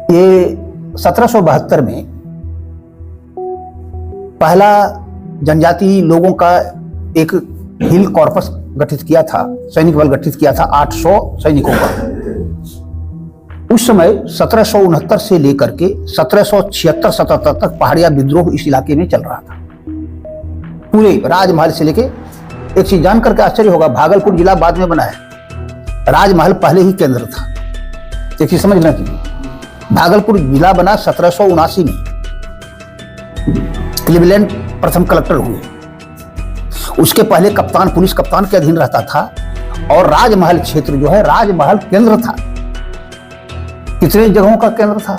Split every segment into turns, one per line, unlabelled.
ये 1772 में पहला जनजाति लोगों का एक हिल कॉर्पस गठित किया था, सैनिक बल गठित किया था 800 सैनिकों का। उस समय 1769 से लेकर के 1776-77 तक पहाड़िया विद्रोह इस इलाके में चल रहा था। पूरे राजमहल से लेके, एक चीज जान करके आश्चर्य होगा, भागलपुर जिला बाद में बना है, राजमहल पहले ही केंद्र था। एक चीज समझना चाहिए, भागलपुर जिला बना 1779 में, क्लीवलैंड प्रथम कलेक्टर हुए। उसके पहले कप्तान, पुलिस कप्तान के अधीन रहता था। और राजमहल क्षेत्र जो है, राजमहल केंद्र था। कितने जगहों का केंद्र था?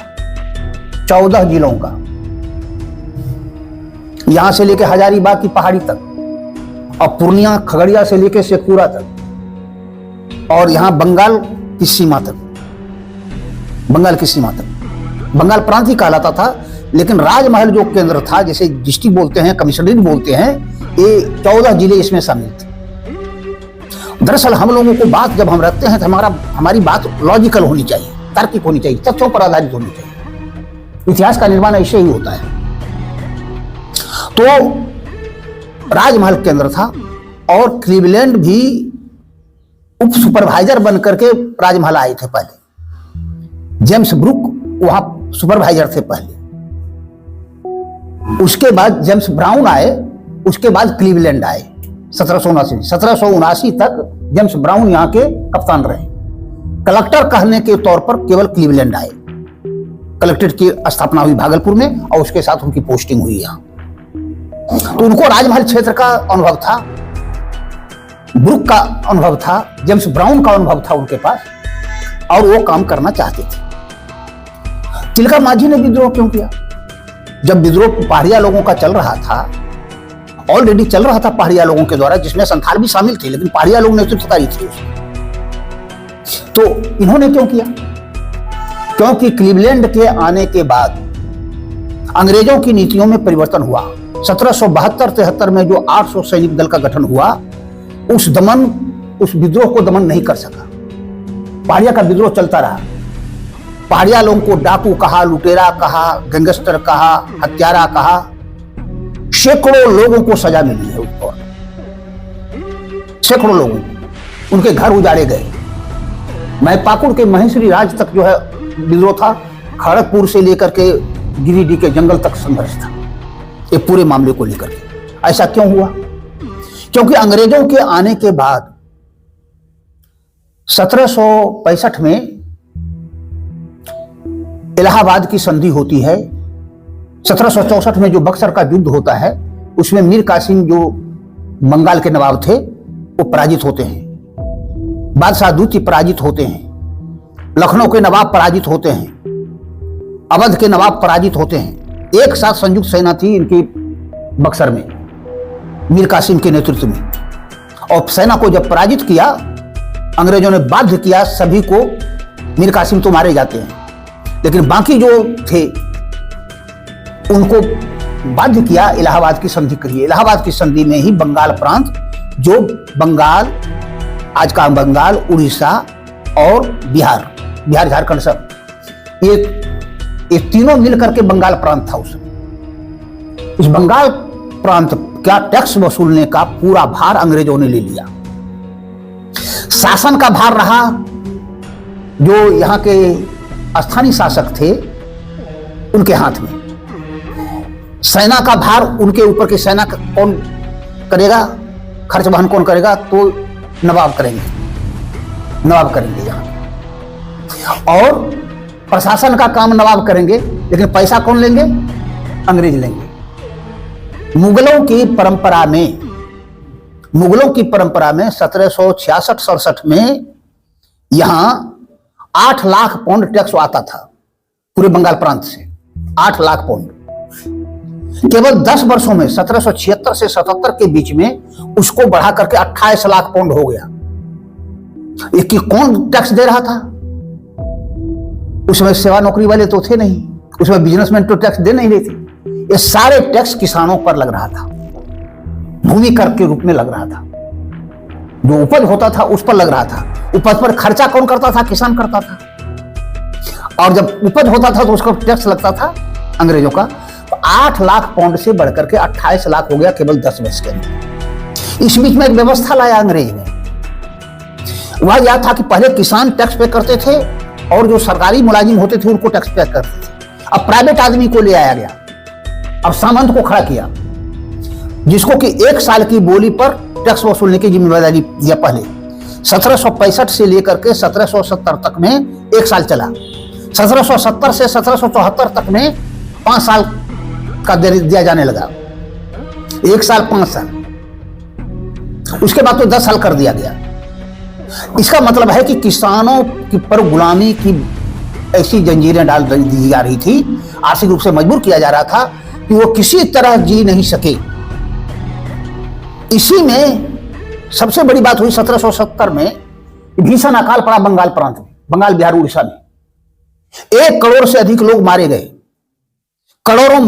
14 जिलों का, यहां से लेके हजारीबाग की पहाड़ी तक, और पूर्णिया खगड़िया से लेके शेखपुरा तक, और यहां बंगाल की सीमा तक, बंगाल की सीमा तक। बंगाल प्रांत ही कहलाता था, लेकिन राजमहल जो केंद्र था, जैसे डिस्ट्रिक्ट बोलते हैं, कमिश्नरेट बोलते हैं, ये 14 जिले इसमें शामिल थे। दरअसल हम लोगों को बात जब हम रखते हैं तो हमारी बात लॉजिकल होनी चाहिए, तार्किक होनी चाहिए, तथ्यों पर आधारित होनी चाहिए। इतिहास का निर्माण ऐसे ही होता है। तो राजमहल केंद्र था, और क्लीवलैंड भी उप सुपरवाइजर बनकर के राजमहल आए थे पहले। जेम्स ब्रुक वहां सुपरवाइजर थे पहले, उसके बाद जेम्स ब्राउन आए, उसके बाद क्लीवलैंड आए 1779 तक जेम्स ब्राउन यहाँ के कप्तान रहे। कलेक्टर कहने के तौर पर केवल क्लीवलैंड आए। कलेक्ट्रेट की स्थापना हुई भागलपुर में, और उसके साथ उनकी पोस्टिंग हुई यहाँ। तो उनको राजमहल क्षेत्र का अनुभव था, ब्रुक का अनुभव था, जेम्स ब्राउन का अनुभव था उनके पास, और वो काम करना चाहते थे। तिलका मांझी ने विद्रोह क्यों किया? जब विद्रोह पहाड़िया लोगों का चल रहा था, ऑलरेडी चल रहा था पहाड़िया लोगों के द्वारा, जिसमें संथाल भी शामिल थे, लेकिन पहाड़िया लोग नेतृत्वकारी थे उसमें। तो इन्होंने क्यों किया? क्योंकि क्लीवलैंड के आने के बाद अंग्रेजों की नीतियों में परिवर्तन हुआ। 1772-73 में जो 800 सैनिक दल का गठन हुआ, उस विद्रोह को दमन नहीं कर सका। पहाड़िया का विद्रोह चलता रहा। पहाड़िया लोगों को डाकू कहा, लुटेरा कहा, गैंगस्टर कहा, हत्यारा कहा। सैकड़ों लोगों को सजा मिली है उस दौर, सैकड़ों लोगों को, उनके घर उजाड़े गए। पाकुड़ के महेश्वरी राज तक जो है विद्रोह था, खड़गपुर से लेकर के गिरिडीह के जंगल तक संघर्ष था ये पूरे मामले को लेकर के। ऐसा क्यों हुआ? क्योंकि अंग्रेजों के आने के बाद 1765 में इलाहाबाद की संधि होती है। 1764 में जो बक्सर का युद्ध होता है, उसमें मीर कासिम जो बंगाल के नवाब थे वो पराजित होते हैं, बादशाह दूती पराजित होते हैं, लखनऊ के नवाब पराजित होते हैं, अवध के नवाब पराजित होते हैं। एक साथ संयुक्त सेना थी इनकी बक्सर में, मीर कासिम के नेतृत्व में। और सेना को जब पराजित किया, अंग्रेजों ने बाध्य किया सभी को, मीर कासिम तो मारे जाते हैं, लेकिन बाकी जो थे उनको बाध्य किया इलाहाबाद की संधि करिए। इलाहाबाद की संधि में ही बंगाल प्रांत, जो बंगाल, आज का बंगाल, उड़ीसा और बिहार झारखंड सब, ये तीनों मिलकर के बंगाल प्रांत था। उस बंगाल प्रांत का टैक्स वसूलने का पूरा भार अंग्रेजों ने ले लिया। शासन का भार रहा जो यहाँ के स्थानीय शासक थे उनके हाथ में। सेना का भार उनके ऊपर की, सेना कौन करेगा, खर्च वहन कौन करेगा? तो नवाब करेंगे यहाँ। और प्रशासन का काम नवाब करेंगे, लेकिन पैसा कौन लेंगे? अंग्रेज लेंगे। मुगलों की परंपरा में 1766-67 में यहां 8 लाख पाउंड टैक्स आता था पूरे बंगाल प्रांत से। 8 लाख पाउंड केवल 10 वर्षों में 1776 से 77 के बीच में उसको बढ़ा करके 28 लाख पाउंड हो गया। ये कौन टैक्स दे रहा था? उसमें सेवा नौकरी वाले तो थे नहीं, उसमें बिजनेसमैन तो टैक्स दे नहीं रहे थे। ये सारे टैक्स किसानों पर लग रहा था, भूमि कर के रूप में लग रहा था। जो उपज होता था उस पर लग रहा था। उपज पर खर्चा कौन करता था? किसान करता था। और जब उपज होता था तो उसका टैक्स लगता था अंग्रेजों का। तो 8 लाख पाउंड से बढ़कर के 28 लाख हो गया केवल 10 वर्ष के अंदर। इस बीच में एक व्यवस्था लाया अंग्रेज ने। वह यह था कि पहले किसान टैक्स पे करते थे और जो सरकारी मुलाजिम होते थे उनको टैक्स पे करते थे। अब प्राइवेट आदमी को ले आया गया, अब सामंत को खड़ा किया, जिसको कि 1 साल की बोली पर टैक्स वसूलने की जिम्मेदारी दिया। पहले 1765 से लेकर के 1770 तक में 1 साल चला। 1770 से 1774 तक में 5 साल का दिया जाने लगा। 1 साल 5 साल, उसके बाद तो 10 साल कर दिया गया। इसका मतलब है कि किसानों की पर गुलामी की ऐसी जंजीरें डाल दी जा रही थी, आर्थिक रूप से मजबूर किया जा रहा था कि वो किसी तरह जी नहीं सके। इसी में सबसे बड़ी बात हुई 1770 में भीषण अकाल पड़ा बंगाल प्रांत में, बंगाल बिहार उड़ीसा में। 1 करोड़ से अधिक लोग मारे गए, करोड़ों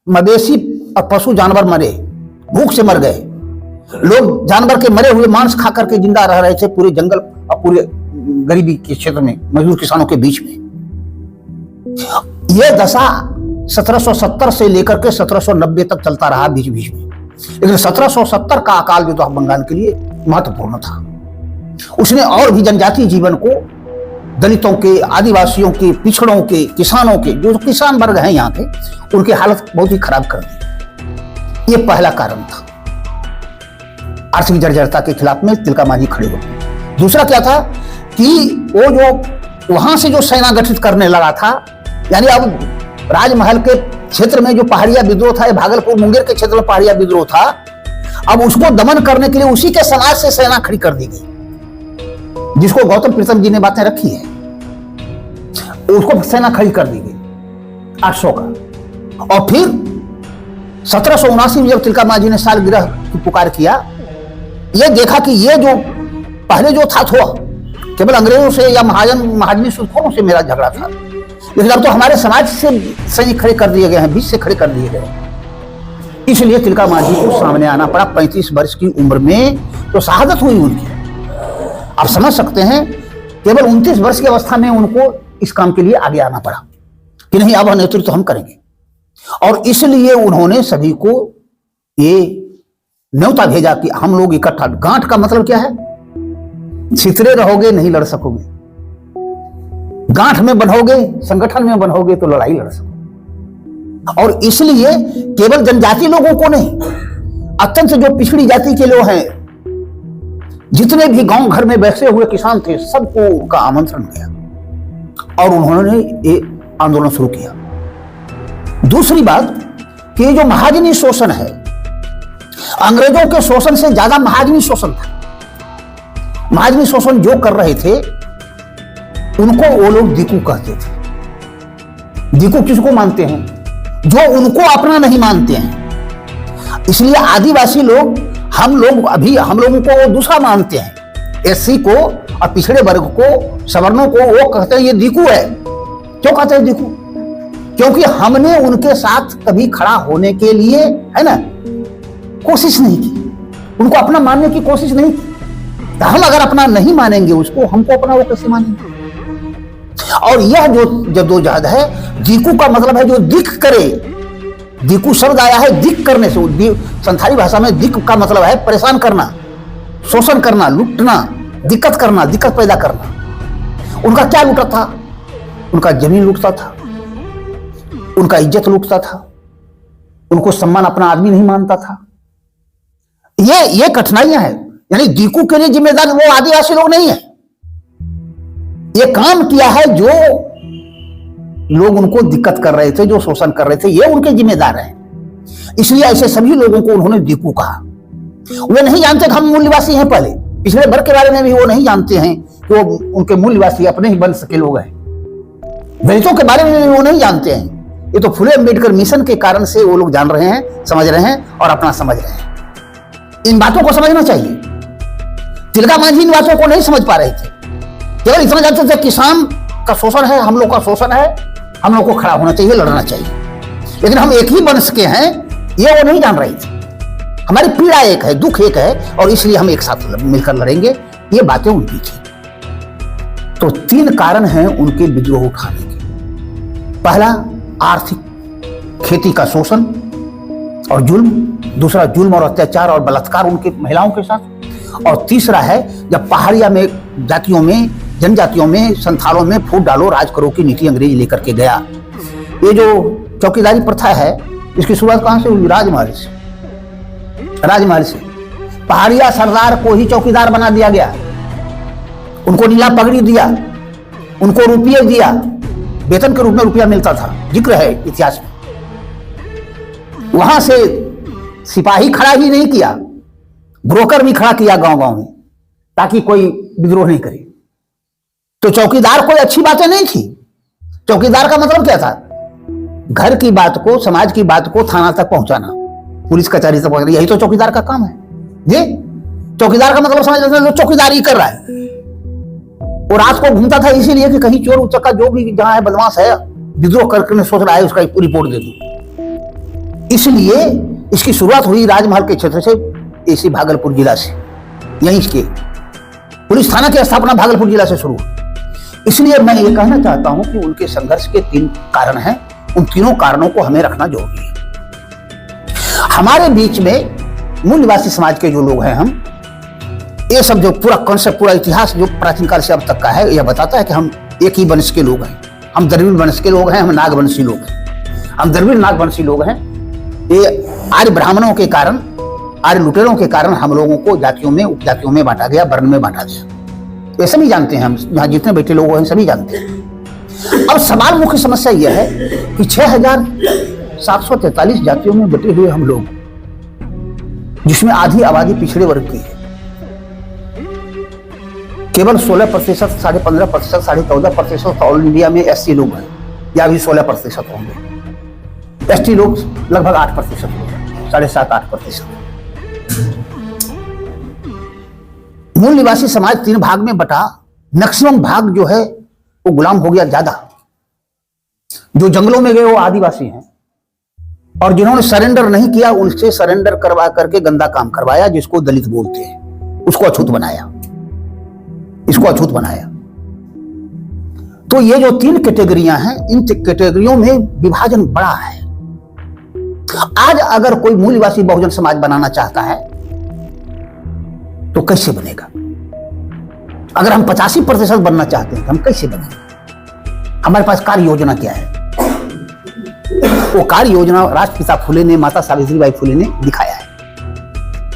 मवेशी और पशु जानवर मरे, भूख से मर गए। लोग जानवर के मरे हुए मांस खा करके जिंदा रह रहे थे पूरे जंगल और पूरे गरीबी के क्षेत्र में, मजदूर किसानों के बीच में। यह दशा 1770 से लेकर के 1790 तक चलता रहा बीच बीच में। लेकिन 1770 का अकाल जो था बंगाल के लिए महत्वपूर्ण था। उसने और भी जनजातीय जीवन को, दलितों के, आदिवासियों के, पिछड़ों के, किसानों के, जो किसान वर्ग हैं यहाँ के, उनकी हालत बहुत ही खराब कर दी। ये पहला कारण था आर्थिक जर्जरता के खिलाफ में तिलका मांझी खड़े हो गए। दूसरा क्या था कि वो जो वहां से जो सेना गठित करने लगा था, यानी अब राजमहल के क्षेत्र में जो पहाड़िया विद्रोह था, भागलपुर मुंगेर के क्षेत्र में पहाड़िया विद्रोह था, अब उसको दमन करने के लिए उसी के समाज से सेना खड़ी कर दी गई, जिसको गौतम प्रीतम जी ने बातें रखी है। उसको सेना खड़ी कर दी गई 800 का। और फिर 1779 में जब तिलका मांझी ने सालगिरह की पुकार किया, यह देखा कि ये जो पहले जो था तो केवल अंग्रेजों से या महाजनी सुल्तानों से मेरा झगड़ा था, लेकिन अब तो हमारे समाज से सैनिक खड़े कर दिए गए हैं, बीच से खड़े कर दिए गए। इसलिए तिलका मांझी को सामने आना पड़ा। 35 वर्ष की उम्र में तो शहादत हुई उनकी। आप समझ सकते हैं, केवल 29 वर्ष की अवस्था में उनको इस काम के लिए आगे आना पड़ा कि नहीं, अब नेतृत्व हम करेंगे। और इसलिए उन्होंने सभी को ये न्योता भेजा कि हम लोग इकट्ठा। गांठ का मतलब क्या है? छितरे रहोगे नहीं लड़ सकोगे, गांठ में बनोगे, संगठन में बनोगे तो लड़ाई लड़ सकोगे। और इसलिए केवल जनजाति लोगों को नहीं, अत्यंत जो पिछड़ी जाति के लोग हैं, जितने भी गांव घर में बैठे हुए किसान थे, सबको उनका आमंत्रण गया और उन्होंने ये आंदोलन शुरू किया। दूसरी बात कि जो महाजनी शोषण है, अंग्रेजों के शोषण से ज्यादा महाजनी शोषण था। महाजनी शोषण जो कर रहे थे उनको वो लोग दीकू कहते थे। दीकू किसको मानते हैं? जो उनको अपना नहीं मानते हैं। इसलिए आदिवासी लोग, हम लोगों को वो दूसरा मानते हैं। एससी को और पिछड़े वर्ग को, सवर्णों को वो कहते हैं ये दीकू है। क्यों कहते हैं दीकू? क्योंकि हमने उनके साथ कभी खड़ा होने के लिए, है ना, कोशिश नहीं की, उनको अपना मानने की कोशिश नहीं की। तो हम अगर अपना नहीं मानेंगे उसको, हमको अपना वो कैसे मानेंगे? और यह जो जद्दोजहद है, दीकू का मतलब है जो दिक करे। दीकू शब्द आया है दिक करने से। संथाली भाषा में दिक का मतलब है परेशान करना, शोषण करना, लूटना, दिक्कत करना, दिक्कत पैदा करना। उनका क्या लूटा था? उनका जमीन लूटता था, उनका इज्जत लूटता था, उनको सम्मान अपना आदमी नहीं मानता था। ये कठिनाइयां हैं। यानी दीकू के लिए जिम्मेदार वो आदिवासी लोग नहीं है। ये काम किया है जो लोग उनको दिक्कत कर रहे थे, जो शोषण कर रहे थे, ये उनके जिम्मेदार हैं। इसलिए ऐसे सभी लोगों को उन्होंने दीकू कहा। वे नहीं जानते कि हम मूलवासी हैं। पहले पिछले वर्ग के बारे में भी वो नहीं जानते हैं कि वो उनके मूलवासी अपने ही बन सके लोग हैं। दलितों के बारे में भी वो नहीं जानते हैं। ये तो फुले अम्बेडकर मिशन के कारण से वो लोग जान रहे हैं, समझ रहे हैं और अपना समझ रहे हैं। इन बातों को समझना चाहिए। तिलका मांझी इन बातों को नहीं समझ पा रहे थे। केवल इतना जानते थे किसान का शोषण है, हम लोग का शोषण है, हम लोग को खड़ा होना चाहिए, लड़ना चाहिए। लेकिन हम एक ही वंश के हैं, ये वो नहीं जान रहे थे। हमारी पीड़ा एक है, दुख एक है, और इसलिए हम एक साथ मिलकर लड़ेंगे। ये बातें उनकी थी। तो 3 कारण हैं उनके विद्रोह उठाने के। पहला, आर्थिक खेती का शोषण और जुल्म। दूसरा, जुल्म और अत्याचार और बलात्कार उनके महिलाओं के साथ। और तीसरा है जब पहाड़िया में जातियों में, जनजातियों में, संथालों में फूट डालो राज करो की नीति अंग्रेज लेकर के गया। ये जो चौकीदारी प्रथा है, इसकी शुरुआत कहां से हुई? राजमहल से। राजमहल से पहाड़िया सरदार को ही चौकीदार बना दिया गया, उनको नीला पगड़ी दिया, उनको रुपये दिया, वेतन के रूप में रुपया मिलता था, जिक्र है इतिहास में। वहां से सिपाही खड़ा ही नहीं किया, ब्रोकर भी खड़ा किया गांव गांव में, ताकि कोई विद्रोह नहीं करे। तो चौकीदार कोई अच्छी बातें नहीं थी। चौकीदार का मतलब क्या था? घर की बात को, समाज की बात को थाना तक पहुंचाना, पुलिस कचहरी तक पहुंचाना, यही तो चौकीदार का काम है। ये चौकीदार का मतलब समझ लेते हैं, चौकीदारी कर रहा है। वो रात को घूमता था इसीलिए कि कहीं चोर उचक्का जो भी जहां है बदमाश है, विद्रोह करके सोच रहा है उसका रिपोर्ट दे दूं। इसलिए इसकी शुरुआत हुई राजमहल के क्षेत्र से, इसी भागलपुर जिला से। यहीं के पुलिस थाना की स्थापना भागलपुर जिला से शुरू हुई। इसलिए मैं ये कहना चाहता हूं कि उनके संघर्ष के 3 कारण हैं। उन तीनों कारणों को हमें रखना जरूरी है। हमारे बीच में मूल निवासी समाज के जो लोग हैं, हम ये सब जो पूरा कॉन्सेप्ट, पूरा इतिहास जो प्राचीन काल से अब तक का है, यह बताता है कि हम एक ही वंश के लोग हैं। हम द्रविड़ वंश के लोग हैं, हम नागवंशी लोग हैं। हम द्रविड़ नागवंशी लोग हैं। ये आर्य ब्राह्मणों के कारण, आर्य लुटेरों के कारण हम लोगों को जातियों में, उपजातियों में बांटा गया, वर्ण में बांटा गया। ये सभी जानते हैं, हम यहाँ जितने बैठे लोग हैं सभी जानते हैं। अब सवाल, मुख्य समस्या यह है कि 6743 जातियों में बटे हुए हम लोग, जिसमें आधी आबादी पिछड़े वर्ग की है, केवल 16%, 15.5%, 14.5% ऑल इंडिया में एससी लोग हैं, या भी 16% होंगे। एसटी लोग लगभग 8% होंगे, 7.5-8%। मूल निवासी समाज 3 भाग में बटा। मैक्सिमम भाग जो है वो गुलाम हो गया ज्यादा। जो जंगलों में गए वो आदिवासी हैं, और जिन्होंने सरेंडर नहीं किया उनसे सरेंडर करवा करके गंदा काम करवाया, जिसको दलित बोलते हैं, उसको अछूत बनाया, इसको अछूत बनाया। तो ये जो 3 कैटेगरियां हैं, इन कैटेगरियों में विभाजन बड़ा है। आज अगर कोई मूल निवासी बहुजन समाज बनाना चाहता है तो कैसे बनेगा? अगर हम 85% बनना चाहते हैं तो हम कैसे बनेंगे? हमारे पास कार्य योजना क्या है? वो कार्य योजना राष्ट्रपिता फुले ने, माता सावित्रीबाई फुले ने दिखाया है,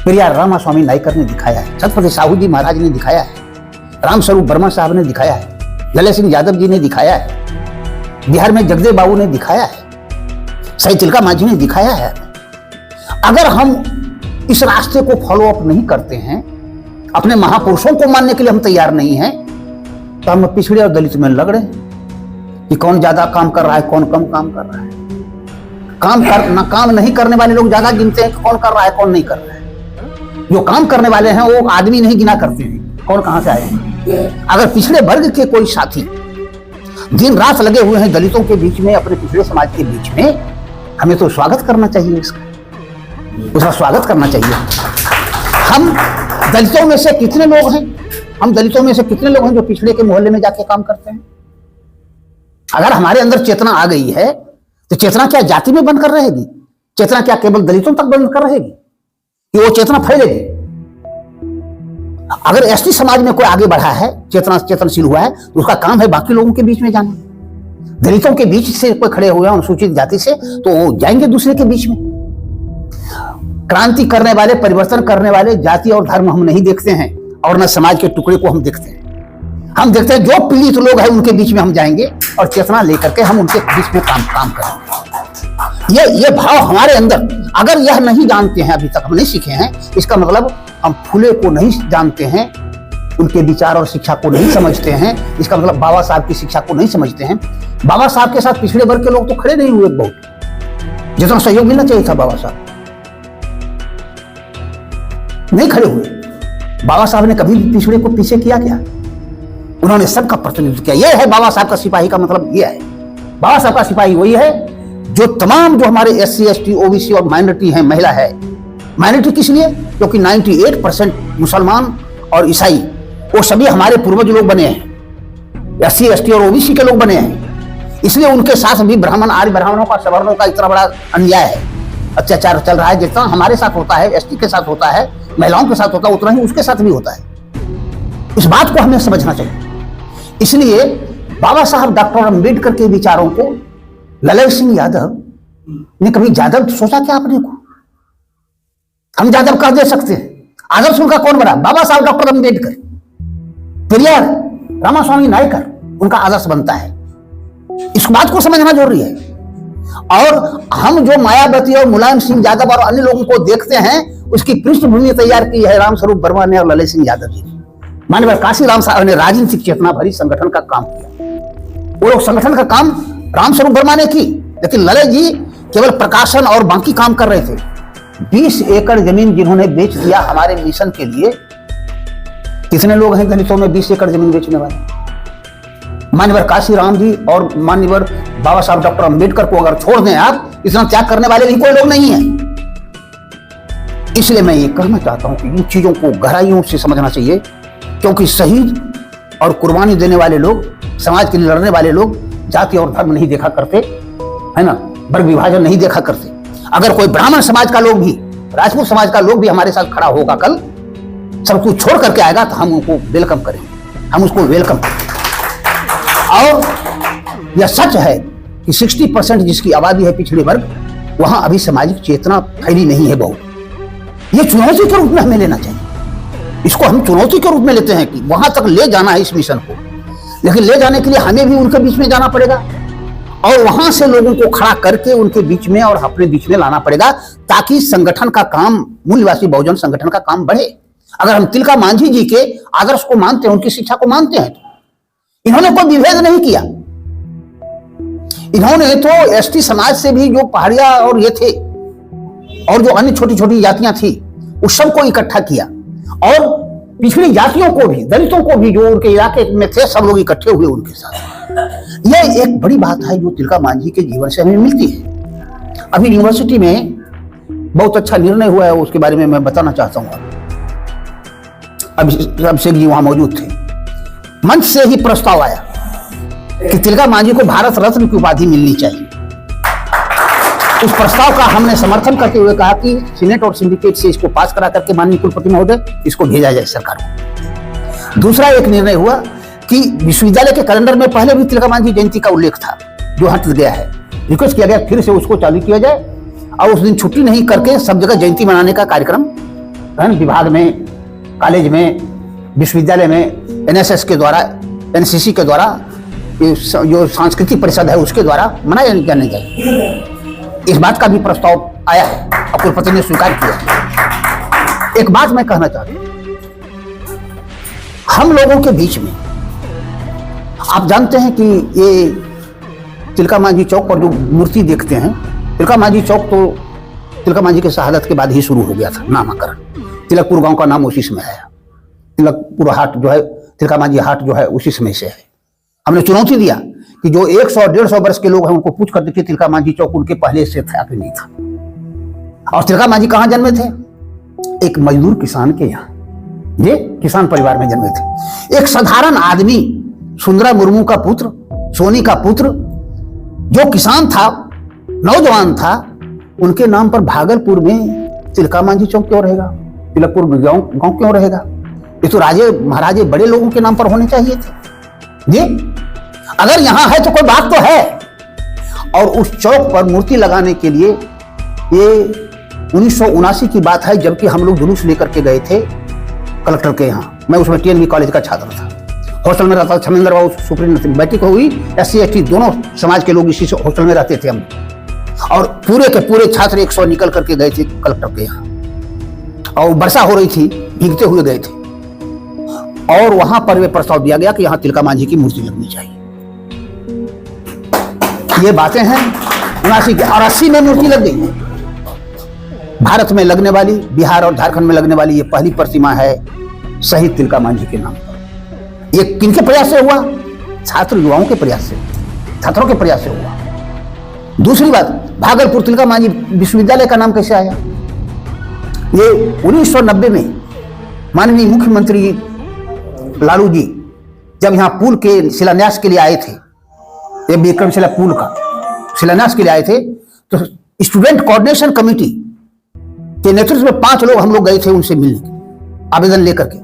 पेरियार रामास्वामी नायकर ने दिखाया है, छत्रपति साहू जी महाराज ने दिखाया है, रामस्वरूप वर्मा साहब ने दिखाया है, लल्ले सिंह यादव जी ने दिखाया है, बिहार में जगदेव बाबू ने दिखाया है, सही तिलका मांझी ने दिखाया है। अगर हम इस रास्ते को फॉलो अप नहीं करते हैं, अपने महापुरुषों को मानने के लिए हम तैयार नहीं हैं, तो हम पिछड़े और दलित में लग रहे हैं कि कौन ज्यादा काम कर रहा है, कौन कम काम कर रहा है। काम नहीं करने वाले लोग ज्यादा गिनते हैं कौन कर रहा है, कौन नहीं कर रहा है। जो काम करने वाले हैं वो आदमी नहीं गिना करते हैं, कौन कहां से आए। अगर पिछड़े वर्ग के कोई साथी दिन रात लगे हुए हैं दलितों के बीच में, अपने पिछड़े समाज के बीच में, हमें तो स्वागत करना चाहिए, उसका स्वागत करना चाहिए। हम दलितों में से कितने लोग हैं, हम दलितों में से कितने लोग हैं जो पिछड़े के मोहल्ले में जाके काम करते हैं? अगर हमारे अंदर चेतना आ गई है तो चेतना क्या जाति में बनकर रहेगी? चेतना क्या केवल दलितों तक बनकर रहेगी कि वो चेतना फैलेगी? अगर एसटी समाज में कोई आगे बढ़ा है, चेतनशील हुआ है, तो उसका काम है बाकी लोगों के बीच में जाना। दलितों के बीच से कोई खड़े हुए हैं अनुसूचित जाति से, तो वो जाएंगे दूसरे के बीच में। क्रांति करने वाले, परिवर्तन करने वाले जाति और धर्म हम नहीं देखते हैं, और न समाज के टुकड़े को हम देखते हैं। हम देखते हैं जो पीड़ित लोग हैं उनके बीच में हम जाएंगे और चेतना लेकर के हम उनके बीच में काम करेंगे। ये भाव हमारे अंदर, अगर यह नहीं जानते हैं, अभी तक हम नहीं सीखे हैं, इसका मतलब हम फुले को नहीं जानते हैं, उनके विचार और शिक्षा को नहीं समझते हैं। इसका मतलब बाबा साहब की शिक्षा को नहीं समझते हैं। बाबा साहब के साथ पिछड़े वर्ग के लोग तो खड़े नहीं हुए, बहुत जितना सहयोग मिलना चाहिए था बाबा साहब नहीं खड़े हुए। बाबा साहब ने कभी पिछड़े को पीछे किया क्या? उन्होंने सबका प्रतिनिधित्व किया। यह है बाबा साहब का सिपाही का मतलब, यह है बाबा साहब का सिपाही। वही है जो तमाम जो हमारे SC ST OBC और माइनॉरिटी है, महिला है। माइनॉरिटी किस लिए? क्योंकि 98% मुसलमान और ईसाई वो सभी हमारे पूर्वज लोग बने हैं। SC ST और OBC के लोग बने हैं, इसलिए उनके साथ भी ब्राह्मण आर्य ब्राह्मणों का सवर्णों का इतना बड़ा अन्याय है, अत्याचार चल रहा है। जितना हमारे साथ होता है, ST के साथ होता है, महिलाओं के साथ होता है, उतना ही उसके साथ भी होता है। इस बात को हमें समझना चाहिए। इसलिए बाबा साहब डॉक्टर अम्बेडकर के विचारों को ललन सिंह यादव ने कभी यादव सोचा क्या अपने को? हम यादव कह दे सकते हैं, आदर्श उनका कौन बना? बाबा साहब डॉक्टर अम्बेडकर, पेरियार रामास्वामी नायकर उनका आदर्श बनता है। इस बात को समझना जरूरी है। और हम जो मायावती और मुलायम सिंह यादव और अन्य लोगों को देखते हैं, उसकी पृष्ठभूमि तैयार की है रामस्वरूप वर्मा ने और ललन सिंह यादव जी ने। माननीय काशीराम साहब ने राजनीतिक चेतना भरी संगठन का काम किया। वो लोग संगठन का काम रामस्वरूप वर्मा ने की, लेकिन ललन जी केवल प्रकाशन और बाकी काम कर रहे थे। 20 एकड़ जमीन जिन्होंने बेच दिया हमारे मिशन के लिए। कितने लोग हैं दलितों में 20 एकड़ जमीन बेचने वाले? माननीय काशीराम जी और माननीय बाबा साहब डॉक्टर अम्बेडकर को अगर छोड़ दें आप, इतना त्याग करने वाले भी कोई लोग नहीं है। इसलिए मैं ये कहना चाहता हूं कि इन चीजों को गहराइयों से समझना चाहिए, क्योंकि शहीद और कुर्बानी देने वाले लोग, समाज के लिए लड़ने वाले लोग जाति और धर्म नहीं देखा करते, है ना, वर्ग विभाजन नहीं देखा करते। अगर कोई ब्राह्मण समाज का लोग भी, राजपूत समाज का लोग भी हमारे साथ खड़ा होगा कल, सब कुछ छोड़ करके आएगा, तो हम उनको वेलकम करेंगे, हम उसको वेलकम करेंगे। और यह सच है कि 60% जिसकी आबादी है पिछड़े वर्ग, वहां अभी सामाजिक चेतना फैली नहीं है बहुत। ये चुनौती के रूप में हमें लेना चाहिए। इसको हम चुनौती के रूप में लेते हैं कि वहां तक ले जाना है इस मिशन को, लेकिन ले जाने के लिए हमें भी उनके बीच में जाना पड़ेगा और वहां से लोगों को खड़ा करके उनके बीच में और अपने बीच में लाना पड़ेगा, ताकि संगठन का काम, मूल्यवासी बहुजन संगठन का काम बढ़े। अगर हम तिलका मांझी जी के आदर्श को मानते हैं, उनकी शिक्षा को मानते हैं, तो इन्होंने कोई विभेद नहीं किया। इन्होंने तो ST समाज से भी जो पहाड़िया और ये थे और जो अन्य छोटी छोटी जातियां थी, उस सबको इकट्ठा किया और पिछड़ी जातियों को भी, दलितों को भी, जो उनके इलाके में थे, सब लोग इकट्ठे हुए उनके साथ। यह एक बड़ी बात है जो तिलका मांझी के जीवन से हमें मिलती है। अभी यूनिवर्सिटी में बहुत अच्छा निर्णय हुआ है, उसके बारे में मैं बताना चाहता हूं। अभिषेक जी वहां मौजूद थे। मंच से ही प्रस्ताव आया कि तिलका मांझी को भारत रत्न की उपाधि मिलनी चाहिए। उस प्रस्ताव का हमने समर्थन करते हुए कहा कि सीनेट और सिंडिकेट से इसको पास करा करके माननीय कुलपति महोदय इसको भेजा जाए सरकार को। दूसरा एक निर्णय हुआ कि विश्वविद्यालय के कैलेंडर में पहले भी तिलका मांझी जयंती का उल्लेख था, जो हट गया है। रिक्वेस्ट किया गया फिर से उसको चालू किया जाए और उस दिन छुट्टी नहीं करके सब जगह जयंती मनाने का कार्यक्रम, विभाग में, कॉलेज में, विश्वविद्यालय में, NSS के द्वारा, NCC के द्वारा, जो सांस्कृतिक परिषद है उसके द्वारा मनाया जाने चाहिए। इस बात का भी प्रस्ताव आया है और कुलपति ने स्वीकार किया। एक बात मैं कहना चाहता हूं, हम लोगों के बीच में, आप जानते हैं कि ये तिलका मांझी चौक पर जो मूर्ति देखते हैं, तिलका मांझी चौक तो तिलका मांझी के शहादत के बाद ही शुरू हो गया था नामकरण। तिलकपुर गांव का नाम उसी समय आया। तिलकपुर हाट जो है, तिलका मांझी हाट जो है, उसी समय से है। हमने चुनौती दिया कि जो 100-150 वर्ष के लोग हैं उनको पूछ कर देखिए तिलका मांझी चौक उनके पहले से था कि नहीं था। और तिलका मांझी कहां जन्मे थे? एक मजदूर किसान के यहाँ, ये किसान परिवार में जन्मे थे। एक साधारण आदमी, सुंदरा मुर्मू का पुत्र, सोनी का पुत्र, जो किसान था, नौजवान था, उनके नाम पर भागलपुर में तिलका मांझी चौक क्यों रहेगा? तिलकपुर गांव क्यों रहेगा? ये तो राजे महाराजे बड़े लोगों के नाम पर होने चाहिए थे। जी, अगर यहां है तो कोई बात तो है। और उस चौक पर मूर्ति लगाने के लिए ये 1979 की बात है, जबकि हम लोग जुलूस लेकर के गए थे कलेक्टर के यहाँ। मैं उसमें TNV कॉलेज का छात्र था, हॉस्टल में रहता था। छमेंद्र बाबू सुप्रीम बैठक हुई, SC ST दोनों समाज के लोग इसी हॉस्टल में रहते थे हम, और पूरे के पूरे छात्र 100 निकल करके गए थे कलेक्टर के यहाँ। और वर्षा हो रही थी, भीगते हुए गए थे और वहां पर वे प्रस्ताव दिया गया कि यहां तिलका मांझी की मूर्ति लगनी चाहिए। ये बातें हैं 79 की, और 80 में मूर्ति लग गई। भारत में लगने वाली, बिहार और झारखंड में लगने वाली ये पहली प्रतिमा है शहीद तिलका मांझी के नाम पर। ये किनके प्रयास से हुआ? छात्र युवाओं के प्रयास से, छात्रों के प्रयास से हुआ। दूसरी बात, भागलपुर तिलका मांझी विश्वविद्यालय का नाम कैसे आया? ये 1990 में माननीय मुख्यमंत्री लालू जी जब यहाँ पुल के शिलान्यास के लिए आए थे, ये विक्रमशिला पुल का शिलान्यास के लिए आए थे, तो स्टूडेंट कोऑर्डिनेशन कमेटी के नेतृत्व में 5 लोग हम लोग गए थे उनसे मिलने, आवेदन लेकर के,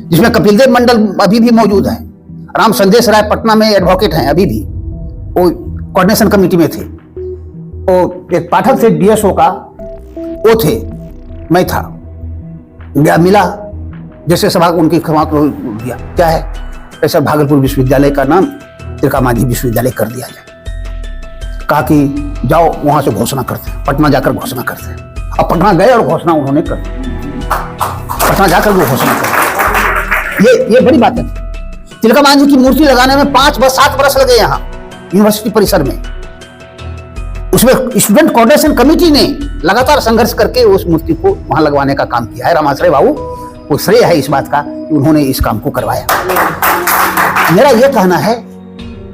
जिसमें कपिल देव मंडल अभी भी मौजूद है, राम संदेश राय पटना में एडवोकेट हैं अभी भी, वो कोऑर्डिनेशन कमेटी में थे, और एक पाठक थे डीएसओ का, वो थे, मैं था, गया मिला, जैसे सभा उनकी क्षमा को दिया, क्या है ऐसा भागलपुर विश्वविद्यालय का नाम तिलका मांझी विश्वविद्यालय कर दिया जाए। कहा कि जाओ वहां से घोषणा करते हैं, पटना जाकर घोषणा करते हैं। अब पटना गए और घोषणा उन्होंने कर, पटना जाकर वो घोषणा कर, ये बड़ी बात है। तिलका मांझी की मूर्ति लगाने में 5-7 वर्ष लगे यहाँ यूनिवर्सिटी परिसर में। उसमें स्टूडेंट कोऑर्डिनेशन कमेटी ने लगातार संघर्ष करके उस मूर्ति को वहां लगवाने का काम किया है। रामाश्रय बाबू को श्रेय है इस बात का कि उन्होंने इस काम को करवाया। मेरा यह कहना है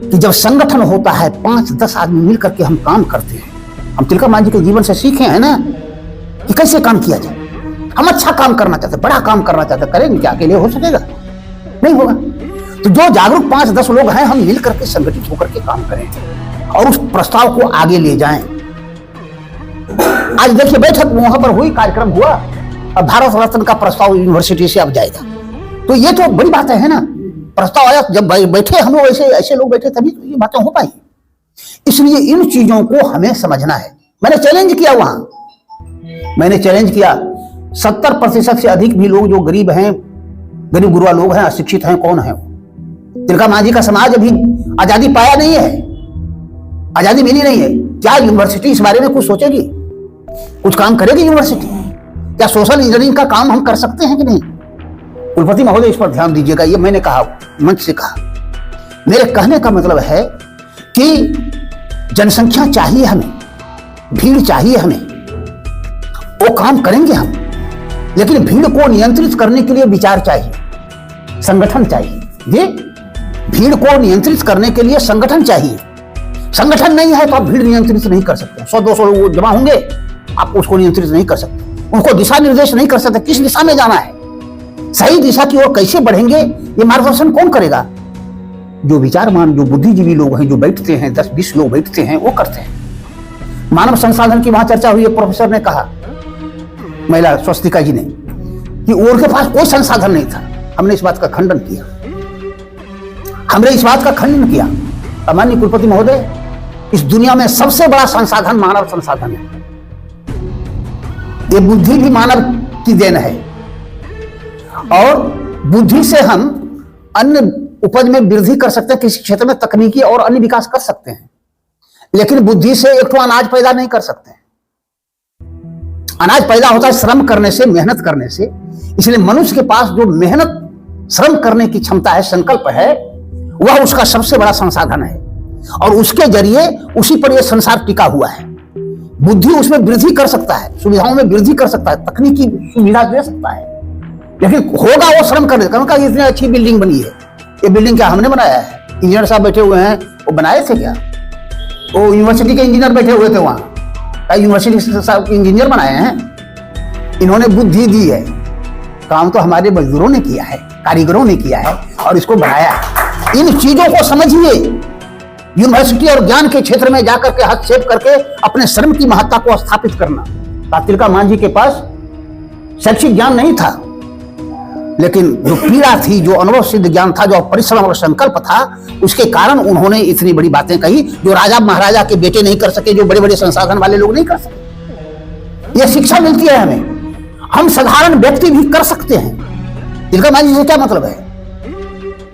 कि जब संगठन होता है, 5-10 आदमी मिलकर के हम काम करते हैं, हम तिलका मांझी के जीवन से सीखे हैं ना कि कैसे काम किया जाए। हम अच्छा काम करना चाहते, बड़ा काम करना चाहते, करेंगे क्या अकेले हो सकेगा? नहीं होगा। तो जो जागरूक 5-10 लोग हैं, हम मिल करके संगठित होकर के काम करें और उस प्रस्ताव को आगे ले जाएं। आज देखिए बैठक वहां पर हुई, कार्यक्रम हुआ, अब भारत रत्न का प्रस्ताव यूनिवर्सिटी से अब जाएगा, तो ये तो बड़ी बात है ना। प्रस्ताव आया, जब बैठे हम लोग ऐसे लोग बैठे तभी तो ये बातें हो पाई। इसलिए इन चीजों को हमें समझना है। मैंने चैलेंज किया वहां, मैंने चैलेंज किया, 70% से अधिक भी लोग जो गरीब हैं, गरीब गुरुआ लोग हैं, अशिक्षित हैं, कौन है? तिलका मांझी का समाज अभी आजादी पाया नहीं है, आजादी मिली नहीं है। क्या यूनिवर्सिटी इस बारे में कुछ सोचेगी, कुछ काम करेगी यूनिवर्सिटी? क्या सोशल इंजीनियरिंग का काम हम कर सकते हैं कि नहीं? कुलपति महोदय इस पर ध्यान दीजिएगा। ये मैंने कहा, मंच से कहा। मेरे कहने का मतलब है कि जनसंख्या चाहिए हमें, भीड़ चाहिए हमें, वो काम करेंगे हम, लेकिन भीड़ को नियंत्रित करने के लिए विचार चाहिए, संगठन चाहिए। ये भीड़ को नियंत्रित करने के लिए संगठन चाहिए। संगठन नहीं है तो आप भीड़ नियंत्रित नहीं कर सकते। 100-200 लोग जमा होंगे, आप उसको नियंत्रित नहीं कर सकते, उनको दिशा निर्देश नहीं कर सकते, किस दिशा में जाना है, सही दिशा की ओर कैसे बढ़ेंगे, ये मार्गदर्शन कौन करेगा? जो विचारमान, जो बुद्धिजीवी लोग हैं, जो बैठते हैं, 10-20 लोग बैठते हैं, वो करते हैं। मानव संसाधन की वहां चर्चा हुई, प्रोफेसर ने कहा, महिला स्वस्तिका जी ने, कि उनके पास कोई संसाधन नहीं था। हमने इस बात का खंडन किया, हमने इस बात का खंडन किया। माननीय कुलपति महोदय, इस दुनिया में सबसे बड़ा संसाधन मानव संसाधन है। ये बुद्धि भी मानव की देन है, और बुद्धि से हम अन्य उपज में वृद्धि कर सकते हैं, किसी क्षेत्र में तकनीकी और अन्य विकास कर सकते हैं, लेकिन बुद्धि से एक तो अनाज पैदा नहीं कर सकते। अनाज पैदा होता है श्रम करने से, मेहनत करने से। इसलिए मनुष्य के पास जो मेहनत, श्रम करने की क्षमता है, संकल्प है, वह उसका सबसे बड़ा संसाधन है, और उसके जरिए उसी पर यह संसार टिका हुआ है। बुद्धि उसमें वृद्धि कर सकता है, सुविधाओं में वृद्धि कर सकता है, तकनीकी सुविधा दे सकता है, लेकिन होगा वो श्रम करने का। इतनी अच्छी बिल्डिंग बनी है, ये बिल्डिंग क्या हमने बनाया है? इंजीनियर साहब बैठे हुए हैं, वो बनाए थे क्या? वो यूनिवर्सिटी के इंजीनियर बैठे हुए थे वहां, यूनिवर्सिटी साहब इंजीनियर बनाए हैं? इन्होंने बुद्धि दी है, काम तो हमारे मजदूरों ने किया है, कारीगरों ने किया है, और इसको बढ़ाया है। इन चीजों को समझिए। यूनिवर्सिटी और ज्ञान के क्षेत्र में जाकर के हस्तक्षेप करके अपने श्रम की महत्ता को स्थापित करना। तिलका मांझी के पास शैक्षिक ज्ञान नहीं था, लेकिन जो पीड़ा थी, जो अनुभव सिद्ध ज्ञान था, जो परिश्रम और संकल्प था, उसके कारण उन्होंने इतनी बड़ी बातें कही जो राजा महाराजा के बेटे नहीं कर सके, जो बड़े बड़े संसाधन वाले लोग नहीं कर सके। यह शिक्षा मिलती है हमें, हम साधारण व्यक्ति भी कर सकते हैं। तिलका मांझी से क्या मतलब है?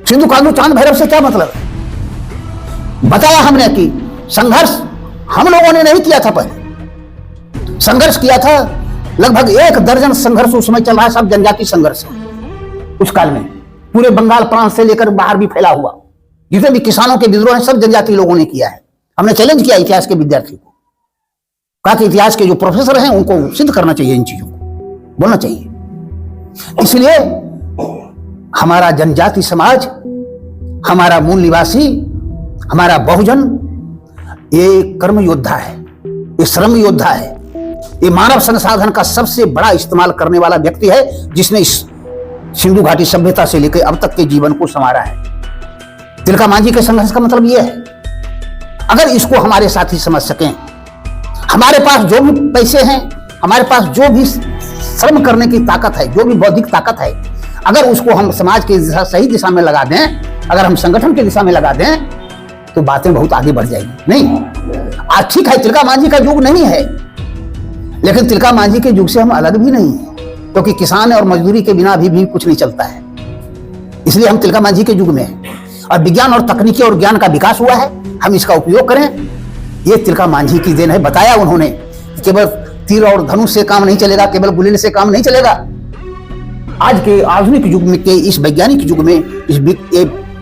सिंधु कानू चांद भैरव से क्या मतलब है? बताया हमने कि संघर्ष हम लोगों ने नहीं किया था, पहले संघर्ष किया था, लगभग 1 दर्जन संघर्ष उस समय चल रहा है, सब जनजाति संघर्ष है उस काल में। पूरे बंगाल प्रांत से लेकर बाहर भी फैला हुआ, जितने भी किसानों के विद्रोह हैं, सब जनजाति लोगों ने किया है। हमने चैलेंज किया इतिहास के विद्यार्थी को, कहा कि इतिहास के जो प्रोफेसर हैं उनको सिद्ध करना चाहिए, इन चीजों को बोलना चाहिए। इसलिए हमारा जनजाति समाज, हमारा मूल निवासी, हमारा बहुजन, ये कर्म योद्धा है, ये श्रम योद्धा है, ये मानव संसाधन का सबसे बड़ा इस्तेमाल करने वाला व्यक्ति है, जिसने इस सिंधु घाटी सभ्यता से लेकर अब तक के जीवन को संवारा है। तिलका मांझी के संघर्ष का मतलब यह है, अगर इसको हमारे साथी समझ सकें, हमारे पास जो भी पैसे हैं, हमारे पास जो भी श्रम करने की ताकत है, जो भी बौद्धिक ताकत है, अगर उसको हम समाज की सही दिशा में लगा दें, अगर हम संगठन की दिशा में लगा दें, तो बातें बहुत आगे बढ़ जाएगी। नहीं, आज ठीक है तिलका मांझी का युग नहीं है, लेकिन तिलका मांझी के युग से हम अलग भी नहीं है, क्योंकि किसान और मजदूरी के बिना भी कुछ नहीं चलता है। इसलिए हम तिलका मांझी के युग में हैं और विज्ञान और तकनीकी और ज्ञान का विकास हुआ है, हम इसका उपयोग करें। ये तिलका मांझी की देन है। बताया उन्होंने, केवल तीर और धनुष से काम नहीं चलेगा, केवल गुलेल से काम नहीं चलेगा। आज के आधुनिक युग में के इस वैज्ञानिक युग में, इस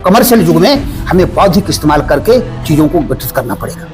कमर्शियल युग में हमें बौद्धिक इस्तेमाल करके चीजों को गठित करना पड़ेगा।